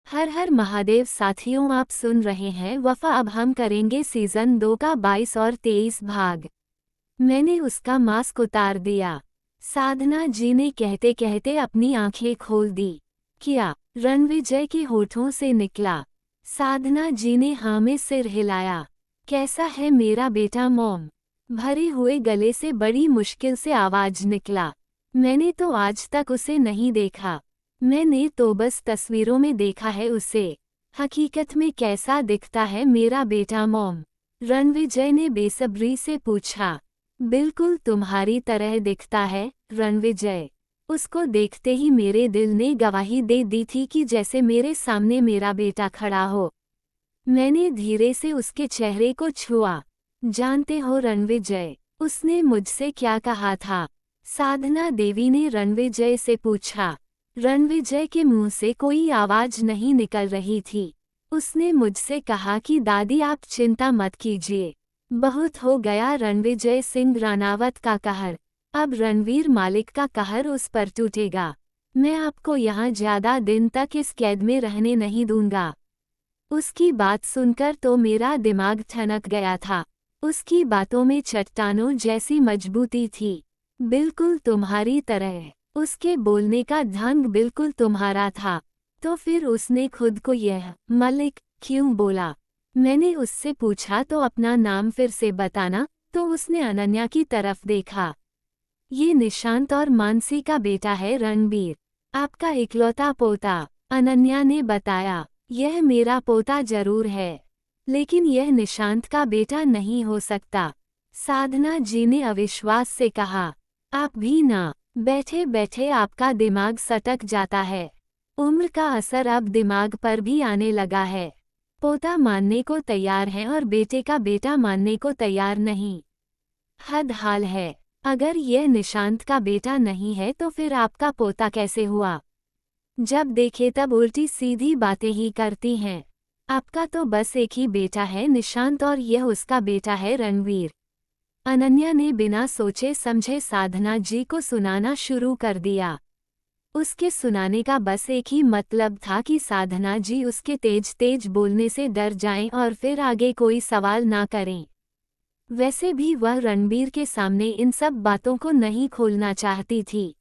हर हर महादेव साथियों, आप सुन रहे हैं वफा। अब हम करेंगे सीजन 2 का 22 और 23 भाग। मैंने उसका मास्क उतार दिया, साधना जी ने कहते कहते अपनी आंखें खोल दी। क्या? रणविजय के होठों से निकला। साधना जी ने हाँ में सिर हिलाया। कैसा है मेरा बेटा मॉम? भरे हुए गले से बड़ी मुश्किल से आवाज निकला। मैंने तो आज तक उसे नहीं देखा। मैंने तो बस तस्वीरों में देखा है उसे। हकीकत में कैसा दिखता है मेरा बेटा मॉम? रणविजय ने बेसब्री से पूछा। बिल्कुल तुम्हारी तरह दिखता है रणविजय। उसको देखते ही मेरे दिल ने गवाही दे दी थी कि जैसे मेरे सामने मेरा बेटा खड़ा हो। मैंने धीरे से उसके चेहरे को छुआ। जानते हो रणविजय, उसने मुझसे क्या कहा था? साधना देवी ने रणविजय से पूछा। रणविजय के मुंह से कोई आवाज नहीं निकल रही थी। उसने मुझसे कहा कि दादी आप चिंता मत कीजिए, बहुत हो गया रणविजय सिंह राणावत का कहर, अब रणवीर मालिक का कहर उस पर टूटेगा। मैं आपको यहाँ ज्यादा दिन तक इस कैद में रहने नहीं दूंगा। उसकी बात सुनकर तो मेरा दिमाग ठनक गया था। उसकी बातों में चट्टानों जैसी मजबूती थी, बिल्कुल तुम्हारी तरह। उसके बोलने का ढंग बिल्कुल तुम्हारा था। तो फिर उसने खुद को यह मलिक क्यों बोला? मैंने उससे पूछा तो अपना नाम फिर से बताना, तो उसने अनन्या की तरफ देखा। ये निशांत और मानसी का बेटा है रणबीर, आपका इकलौता पोता, अनन्या ने बताया। यह मेरा पोता जरूर है, लेकिन यह निशांत का बेटा नहीं हो सकता, साधना जी ने अविश्वास से कहा। आप भी ना। बैठे बैठे आपका दिमाग सटक जाता है। उम्र का असर अब दिमाग पर भी आने लगा है। पोता मानने को तैयार है और बेटे का बेटा मानने को तैयार नहीं। हद हाल है। अगर यह निशांत का बेटा नहीं है तो फिर आपका पोता कैसे हुआ? जब देखे तब उल्टी सीधी बातें ही करती हैं। आपका तो बस एक ही बेटा है निशांत, और यह उसका बेटा है रणवीर। अनन्या ने बिना सोचे समझे साधना जी को सुनाना शुरू कर दिया। उसके सुनाने का बस एक ही मतलब था कि साधना जी उसके तेज तेज बोलने से डर जाएं और फिर आगे कोई सवाल ना करें। वैसे भी वह रणबीर के सामने इन सब बातों को नहीं खोलना चाहती थी।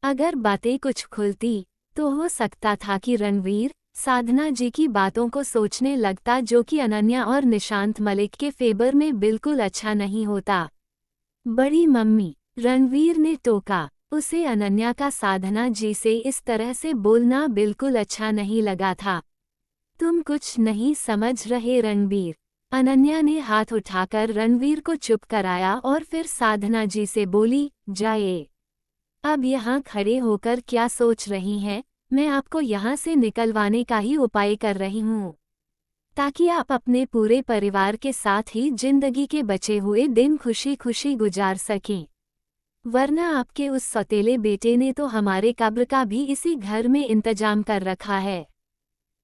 अगर बातें कुछ खुलती तो हो सकता था कि रणवीर साधना जी की बातों को सोचने लगता, जो कि अनन्या और निशांत मलिक के फेवर में बिल्कुल अच्छा नहीं होता। बड़ी मम्मी, रणवीर ने टोका। उसे अनन्या का साधना जी से इस तरह से बोलना बिल्कुल अच्छा नहीं लगा था। तुम कुछ नहीं समझ रहे रणवीर। अनन्या ने हाथ उठाकर रणवीर को चुप कराया और फिर साधना जी से बोली, जाइए। अब यहाँ खड़े होकर क्या सोच रही हैं? मैं आपको यहाँ से निकलवाने का ही उपाय कर रही हूँ, ताकि आप अपने पूरे परिवार के साथ ही जिंदगी के बचे हुए दिन खुशी खुशी गुजार सकें। वरना आपके उस सौतेले बेटे ने तो हमारे कब्र का भी इसी घर में इंतजाम कर रखा है।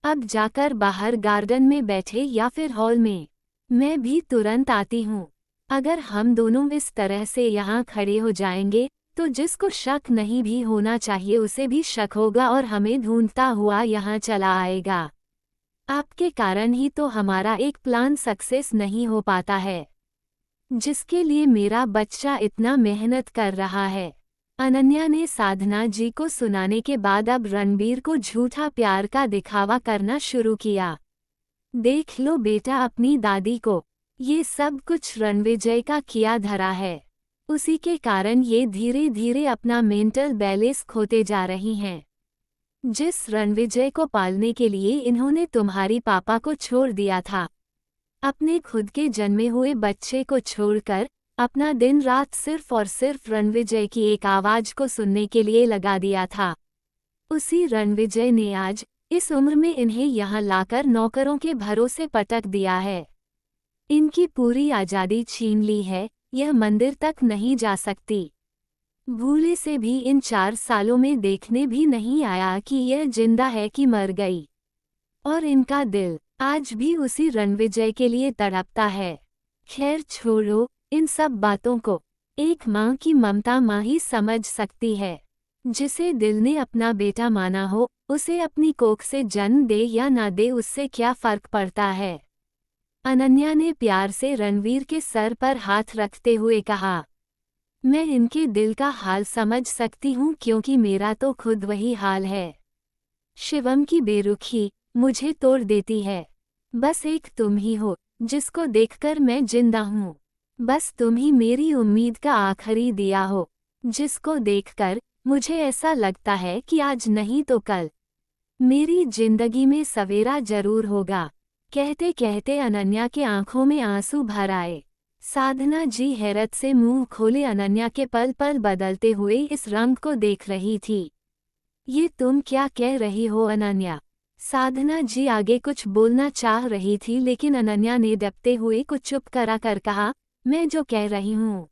अब जाकर बाहर गार्डन में बैठे या फिर हॉल में, मैं भी तुरंत आती हूँ। अगर हम दोनों इस तरह से यहाँ खड़े हो जाएंगे तो जिसको शक नहीं भी होना चाहिए उसे भी शक होगा और हमें ढूंढता हुआ यहाँ चला आएगा। आपके कारण ही तो हमारा एक प्लान सक्सेस नहीं हो पाता है, जिसके लिए मेरा बच्चा इतना मेहनत कर रहा है। अनन्या ने साधना जी को सुनाने के बाद अब रणबीर को झूठा प्यार का दिखावा करना शुरू किया। देख लो बेटा अपनी दादी को, ये सब कुछ रणविजय का किया धरा है। उसी के कारण ये धीरे धीरे अपना मेंटल बैलेंस खोते जा रही हैं। जिस रणविजय को पालने के लिए इन्होंने तुम्हारी पापा को छोड़ दिया था, अपने खुद के जन्मे हुए बच्चे को छोड़कर अपना दिन रात सिर्फ और सिर्फ रणविजय की एक आवाज को सुनने के लिए लगा दिया था, उसी रणविजय ने आज इस उम्र में इन्हें यहाँ लाकर नौकरों के भरोसे पटक दिया है। इनकी पूरी आज़ादी छीन ली है। यह मंदिर तक नहीं जा सकती। भूले से भी इन 4 सालों में देखने भी नहीं आया कि यह जिंदा है कि मर गई। और इनका दिल आज भी उसी रणविजय के लिए तड़पता है। खैर छोड़ो इन सब बातों को। एक माँ की ममता माँ ही समझ सकती है। जिसे दिल ने अपना बेटा माना हो, उसे अपनी कोख से जन्म दे या ना दे उससे क्या फर्क पड़ता है। अनन्या ने प्यार से रणवीर के सर पर हाथ रखते हुए कहा, मैं इनके दिल का हाल समझ सकती हूँ क्योंकि मेरा तो खुद वही हाल है। शिवम की बेरुखी मुझे तोड़ देती है। बस एक तुम ही हो जिसको देखकर मैं जिंदा हूँ। बस तुम ही मेरी उम्मीद का आखिरी दिया हो, जिसको देखकर मुझे ऐसा लगता है कि आज नहीं तो कल मेरी जिंदगी में सवेरा जरूर होगा। कहते कहते अनन्या के आंखों में आंसू भर आए। साधना जी हैरत से मुंह खोले अनन्या के पल पल बदलते हुए इस रंग को देख रही थी। ये तुम क्या कह रही हो अनन्या? साधना जी आगे कुछ बोलना चाह रही थी लेकिन अनन्या ने दबते हुए कुछ चुप करा कर कहा, मैं जो कह रही हूँ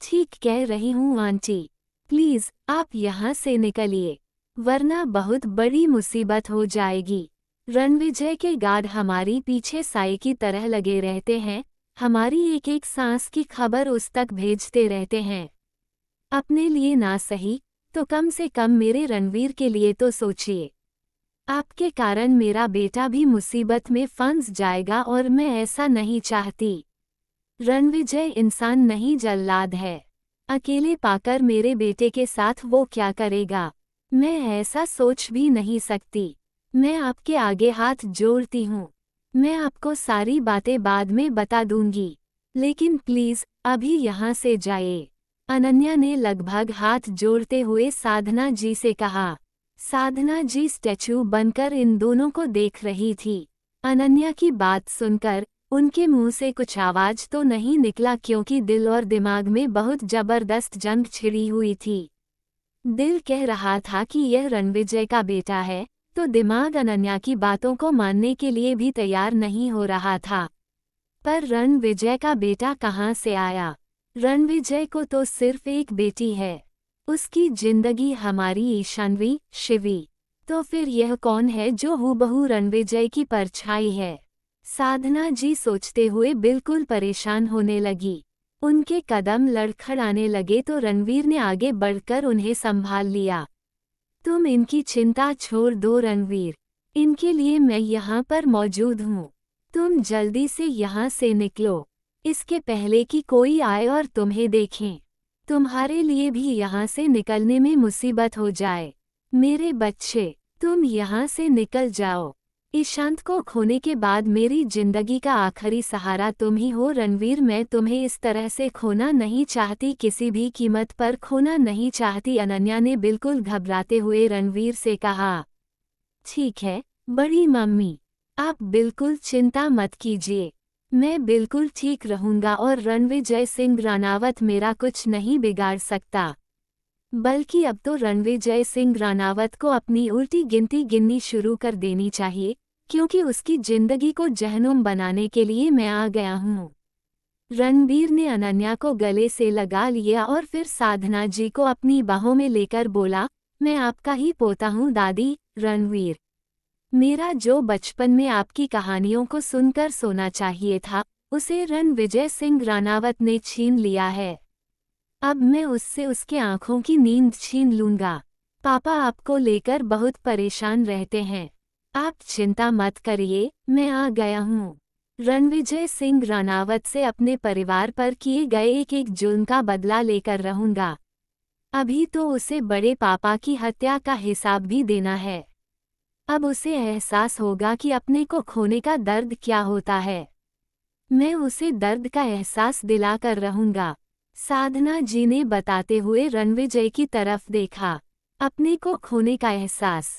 ठीक कह रही हूँ आंटी। प्लीज आप यहाँ से निकलिए, वरना बहुत बड़ी मुसीबत हो जाएगी। रणविजय के गार्ड हमारी पीछे साए की तरह लगे रहते हैं, हमारी एक एक सांस की खबर उस तक भेजते रहते हैं। अपने लिए ना सही तो कम से कम मेरे रणवीर के लिए तो सोचिए। आपके कारण मेरा बेटा भी मुसीबत में फंस जाएगा और मैं ऐसा नहीं चाहती। रणविजय इंसान नहीं जल्लाद है। अकेले पाकर मेरे बेटे के साथ वो क्या करेगा, मैं ऐसा सोच भी नहीं सकती। मैं आपके आगे हाथ जोड़ती हूँ। मैं आपको सारी बातें बाद में बता दूंगी, लेकिन प्लीज अभी यहाँ से जाइए। अनन्या ने लगभग हाथ जोड़ते हुए साधना जी से कहा। साधना जी स्टैचू बनकर इन दोनों को देख रही थी। अनन्या की बात सुनकर उनके मुंह से कुछ आवाज तो नहीं निकला क्योंकि दिल और दिमाग में बहुत जबरदस्त जंग छिड़ी हुई थी। दिल कह रहा था कि यह रणविजय का बेटा है, तो दिमाग अनन्या की बातों को मानने के लिए भी तैयार नहीं हो रहा था। पर रणविजय का बेटा कहाँ से आया? रणविजय को तो सिर्फ एक बेटी है। उसकी जिंदगी हमारी ईशानवी शिवी। तो फिर यह कौन है जो हूबहू रणविजय की परछाई है? साधना जी सोचते हुए बिल्कुल परेशान होने लगी। उनके कदम लड़खड़ाने लगे तो रणवीर ने आगे बढ़कर उन्हें संभाल लिया। तुम इनकी चिंता छोड़ दो रणवीर, इनके लिए मैं यहाँ पर मौजूद हूँ। तुम जल्दी से यहाँ से निकलो, इसके पहले कि कोई आए और तुम्हें देखें। तुम्हारे लिए भी यहाँ से निकलने में मुसीबत हो जाए। मेरे बच्चे, तुम यहाँ से निकल जाओ। ईशांत को खोने के बाद मेरी जिंदगी का आखिरी सहारा तुम ही हो रणवीर। मैं तुम्हें इस तरह से खोना नहीं चाहती, किसी भी कीमत पर खोना नहीं चाहती। अनन्या ने बिल्कुल घबराते हुए रणवीर से कहा। ठीक है बड़ी मम्मी, आप बिल्कुल चिंता मत कीजिए, मैं बिल्कुल ठीक रहूंगा और रणविजय सिंह राणावत मेरा कुछ नहीं बिगाड़ सकता। बल्कि अब तो रणविजय सिंह राणावत को अपनी उल्टी गिनती गिननी शुरू कर देनी चाहिए, क्योंकि उसकी जिंदगी को जहन्नुम बनाने के लिए मैं आ गया हूँ। रणबीर ने अनन्या को गले से लगा लिया और फिर साधना जी को अपनी बाहों में लेकर बोला, मैं आपका ही पोता हूँ दादी। रणवीर, मेरा जो बचपन में आपकी कहानियों को सुनकर सोना चाहिए था, उसे रणविजय सिंह राणावत ने छीन लिया है। अब मैं उससे उसके आंखों की नींद छीन लूंगा। पापा आपको लेकर बहुत परेशान रहते हैं, आप चिंता मत करिए, मैं आ गया हूँ। रणविजय सिंह राणावत से अपने परिवार पर किए गए एक एक जुल्म का बदला लेकर रहूंगा। अभी तो उसे बड़े पापा की हत्या का हिसाब भी देना है। अब उसे एहसास होगा कि अपने को खोने का दर्द क्या होता है। मैं उसे दर्द का एहसास दिलाकर रहूंगा। साधना जी ने बताते हुए रणविजय की तरफ देखा। अपने को खोने का एहसास।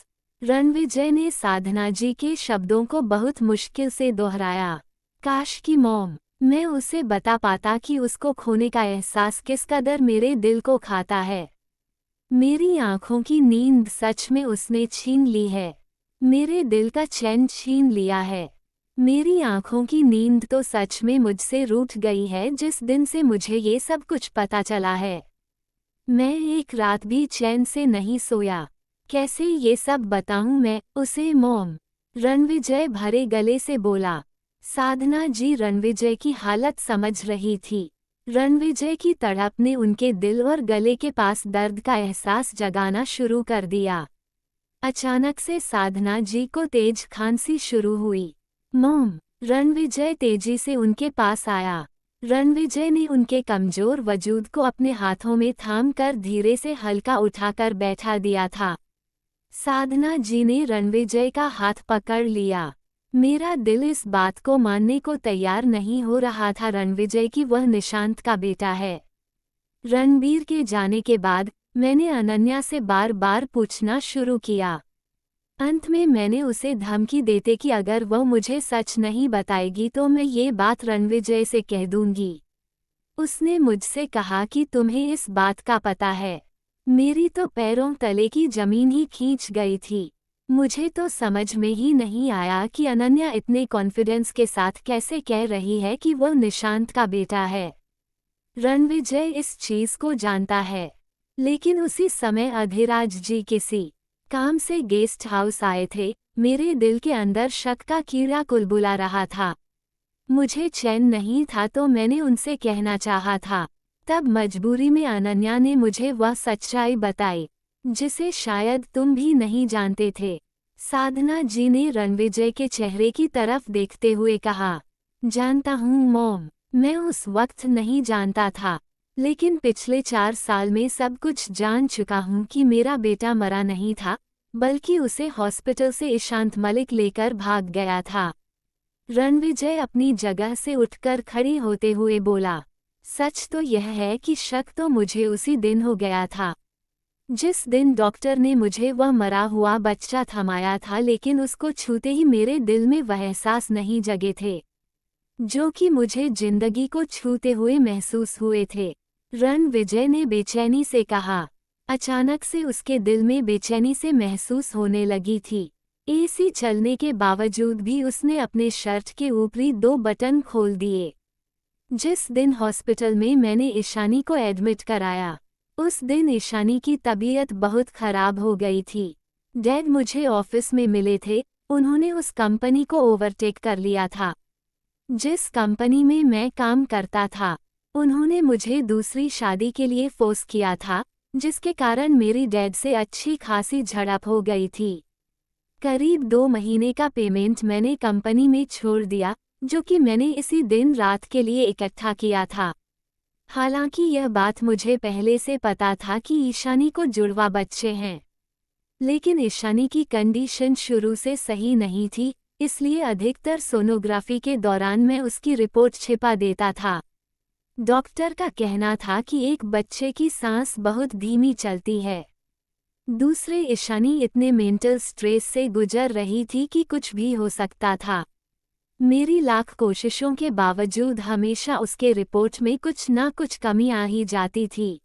रणविजय ने साधना जी के शब्दों को बहुत मुश्किल से दोहराया। काश कि मॉम, मैं उसे बता पाता कि उसको खोने का एहसास किस कदर मेरे दिल को खाता है। मेरी आंखों की नींद सच में उसने छीन ली है। मेरे दिल का चैन छीन लिया है। मेरी आंखों की नींद तो सच में मुझसे रूठ गई है जिस दिन से मुझे ये सब कुछ पता चला है। मैं एक रात भी चैन से नहीं सोया। कैसे ये सब बताऊं मैं उसे मॉम? रणविजय भरे गले से बोला। साधना जी रणविजय की हालत समझ रही थी। रणविजय की तड़प ने उनके दिल और गले के पास दर्द का एहसास जगाना शुरू कर दिया। अचानक से साधना जी को तेज खांसी शुरू हुई। मॉम, रणविजय तेजी से उनके पास आया। रणविजय ने उनके कमजोर वजूद को अपने हाथों में थाम कर धीरे से हल्का उठाकर बैठा दिया था। साधना जी ने रणविजय का हाथ पकड़ लिया। मेरा दिल इस बात को मानने को तैयार नहीं हो रहा था रणविजय कि वह निशांत का बेटा है। रणबीर के जाने के बाद मैंने अनन्या से बार बार पूछना शुरू किया। अंत में मैंने उसे धमकी देते कि अगर वह मुझे सच नहीं बताएगी तो मैं ये बात रणविजय से कह दूंगी। उसने मुझसे कहा कि तुम्हें इस बात का पता है। मेरी तो पैरों तले की जमीन ही खींच गई थी। मुझे तो समझ में ही नहीं आया कि अनन्या इतने कॉन्फिडेंस के साथ कैसे कह रही है कि वह निशांत का बेटा है। रणविजय इस चीज को जानता है। लेकिन उसी समय अधिराज जी किसी काम से गेस्ट हाउस आए थे। मेरे दिल के अंदर शक का कीड़ा कुलबुला रहा था। मुझे चैन नहीं था तो मैंने उनसे कहना चाहा था। तब मजबूरी में अनन्या ने मुझे वह सच्चाई बताई जिसे शायद तुम भी नहीं जानते थे। साधना जी ने रणविजय के चेहरे की तरफ देखते हुए कहा, जानता हूँ मॉम, मैं उस वक्त नहीं जानता था, लेकिन पिछले 4 साल में सब कुछ जान चुका हूँ कि मेरा बेटा मरा नहीं था, बल्कि उसे हॉस्पिटल से ईशांत मलिक लेकर भाग गया था। रणविजय अपनी जगह से उठकर खड़ी होते हुए बोला, सच तो यह है कि शक तो मुझे उसी दिन हो गया था जिस दिन डॉक्टर ने मुझे वह मरा हुआ बच्चा थमाया था, लेकिन उसको छूते ही मेरे दिल में वह एहसास नहीं जगे थे जो कि मुझे जिंदगी को छूते हुए महसूस हुए थे। रणविजय ने बेचैनी से कहा। अचानक से उसके दिल में बेचैनी से महसूस होने लगी थी। एसी चलने के बावजूद भी उसने अपने शर्ट के ऊपरी 2 बटन खोल दिए। जिस दिन हॉस्पिटल में मैंने ईशानी को एडमिट कराया, उस दिन ईशानी की तबीयत बहुत खराब हो गई थी। डैड मुझे ऑफिस में मिले थे। उन्होंने उस कंपनी को ओवरटेक कर लिया था जिस कंपनी में मैं काम करता था। उन्होंने मुझे दूसरी शादी के लिए फोर्स किया था, जिसके कारण मेरी डैड से अच्छी खासी झड़प हो गई थी। करीब 2 महीने का पेमेंट मैंने कंपनी में छोड़ दिया, जो कि मैंने इसी दिन रात के लिए इकट्ठा किया था। हालांकि यह बात मुझे पहले से पता था कि ईशानी को जुड़वा बच्चे हैं, लेकिन ईशानी की कंडीशन शुरू से सही नहीं थी, इसलिए अधिकतर सोनोग्राफी के दौरान मैं उसकी रिपोर्ट छिपा देता था। डॉक्टर का कहना था कि एक बच्चे की सांस बहुत धीमी चलती है। दूसरे, ईशानी इतने मेंटल स्ट्रेस से गुजर रही थी कि कुछ भी हो सकता था। मेरी लाख कोशिशों के बावजूद हमेशा उसके रिपोर्ट में कुछ ना कुछ कमी आ ही जाती थी,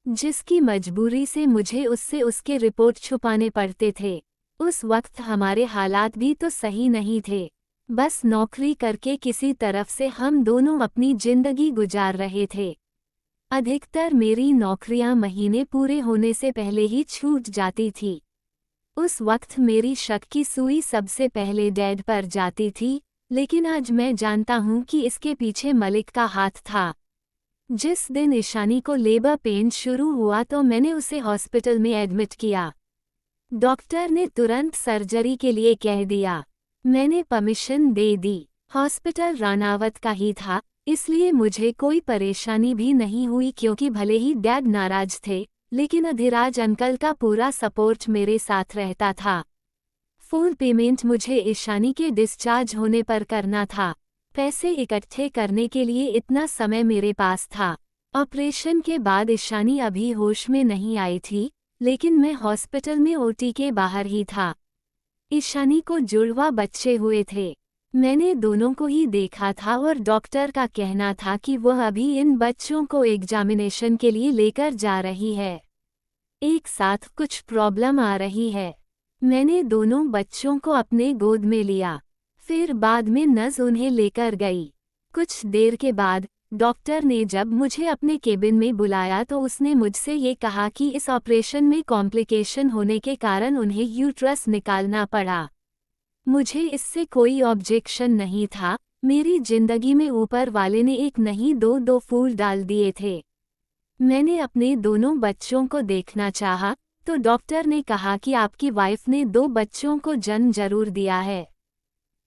जिसकी मजबूरी से मुझे उससे उसके रिपोर्ट छुपाने पड़ते थे। उस वक्त हमारे हालात भी तो सही नहीं थे। बस नौकरी करके किसी तरफ से हम दोनों अपनी जिंदगी गुजार रहे थे। अधिकतर मेरी नौकरियां महीने पूरे होने से पहले ही छूट जाती थी। उस वक्त मेरी शक की सुई सबसे पहले डैड पर जाती थी, लेकिन आज मैं जानता हूं कि इसके पीछे मलिक का हाथ था। जिस दिन ईशानी को लेबर पेन शुरू हुआ तो मैंने उसे हॉस्पिटल में एडमिट किया। डॉक्टर ने तुरंत सर्जरी के लिए कह दिया। मैंने परमिशन दे दी। हॉस्पिटल रानावत का ही था, इसलिए मुझे कोई परेशानी भी नहीं हुई, क्योंकि भले ही डैड नाराज थे, लेकिन अधिराज अंकल का पूरा सपोर्ट मेरे साथ रहता था। फुल पेमेंट मुझे ईशानी के डिस्चार्ज होने पर करना था। पैसे इकट्ठे करने के लिए इतना समय मेरे पास था। ऑपरेशन के बाद ईशानी अभी होश में नहीं आई थी, लेकिन मैं हॉस्पिटल में ओटी के बाहर ही था। ईशानी को जुड़वा बच्चे हुए थे। मैंने दोनों को ही देखा था और डॉक्टर का कहना था कि वह अभी इन बच्चों को एग्जामिनेशन के लिए लेकर जा रही है। एक साथ कुछ प्रॉब्लम आ रही है। मैंने दोनों बच्चों को अपने गोद में लिया, फिर बाद में नज़ उन्हें लेकर गई। कुछ देर के बाद डॉक्टर ने जब मुझे अपने केबिन में बुलाया तो उसने मुझसे ये कहा कि इस ऑपरेशन में कॉम्प्लिकेशन होने के कारण उन्हें यूट्रस निकालना पड़ा। मुझे इससे कोई ऑब्जेक्शन नहीं था, मेरी जिंदगी में ऊपर वाले ने एक नहीं दो फूल डाल दिए थे। मैंने अपने दोनों बच्चों को देखना चाहा, तो डॉक्टर ने कहा कि आपकी वाइफ ने 2 बच्चों को जन्म जरूर दिया है,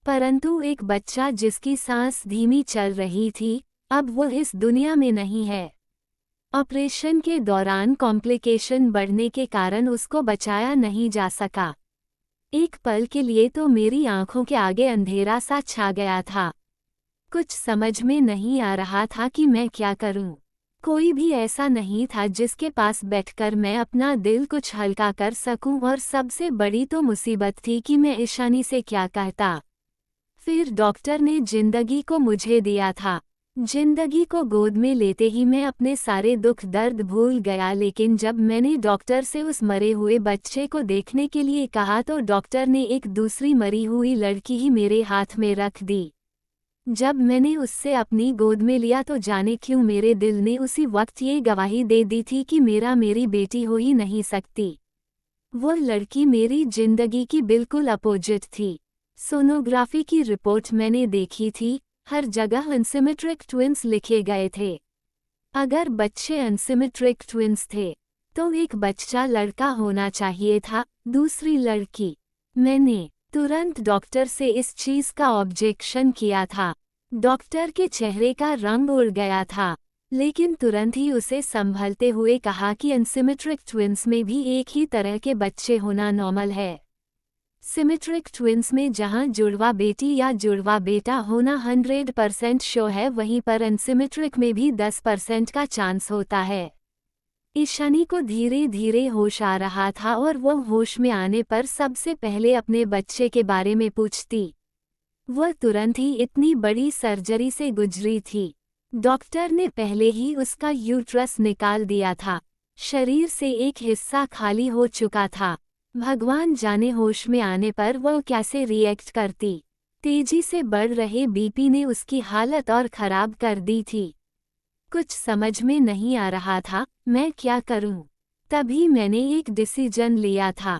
परंतु एक बच्चा जिसकी सांस धीमी चल रही थी, अब वो इस दुनिया में नहीं है। ऑपरेशन के दौरान कॉम्प्लिकेशन बढ़ने के कारण उसको बचाया नहीं जा सका। एक पल के लिए तो मेरी आंखों के आगे अंधेरा सा छा गया था। कुछ समझ में नहीं आ रहा था कि मैं क्या करूं। कोई भी ऐसा नहीं था जिसके पास बैठकर मैं अपना दिल कुछ हल्का कर सकूं, और सबसे बड़ी तो मुसीबत थी कि मैं ईशानी से क्या कहता। फिर डॉक्टर ने जिंदगी को मुझे दिया था। जिंदगी को गोद में लेते ही मैं अपने सारे दुख दर्द भूल गया, लेकिन जब मैंने डॉक्टर से उस मरे हुए बच्चे को देखने के लिए कहा तो डॉक्टर ने एक दूसरी मरी हुई लड़की ही मेरे हाथ में रख दी। जब मैंने उससे अपनी गोद में लिया तो जाने क्यों मेरे दिल ने उसी वक्त ये गवाही दे दी थी कि मेरी बेटी हो ही नहीं सकती। वो लड़की मेरी जिंदगी की बिल्कुल अपोजिट थी। सोनोग्राफी की रिपोर्ट मैंने देखी थी, हर जगह अनसिमेट्रिक ट्विंस लिखे गए थे। अगर बच्चे अनसिमेट्रिक ट्विंस थे तो एक बच्चा लड़का होना चाहिए था, दूसरी लड़की। मैंने तुरंत डॉक्टर से इस चीज का ऑब्जेक्शन किया था। डॉक्टर के चेहरे का रंग उड़ गया था, लेकिन तुरंत ही उसे संभलते हुए कहा कि अनसिमेट्रिक ट्विंस में भी एक ही तरह के बच्चे होना नॉर्मल है। सिमेट्रिक ट्विंस में जहां जुड़वा बेटी या जुड़वा बेटा होना 100% श्योर है, वहीं पर अनसिमेट्रिक में भी 10% का चांस होता है। ईशानी को धीरे धीरे होश आ रहा था और वह होश में आने पर सबसे पहले अपने बच्चे के बारे में पूछती। वह तुरंत ही इतनी बड़ी सर्जरी से गुजरी थी। डॉक्टर ने पहले ही उसका यूट्रस निकाल दिया था। शरीर से एक हिस्सा खाली हो चुका था। भगवान जाने होश में आने पर वह कैसे रिएक्ट करती। तेजी से बढ़ रहे बीपी ने उसकी हालत और खराब कर दी थी। कुछ समझ में नहीं आ रहा था मैं क्या करूं। तभी मैंने एक डिसीजन लिया था।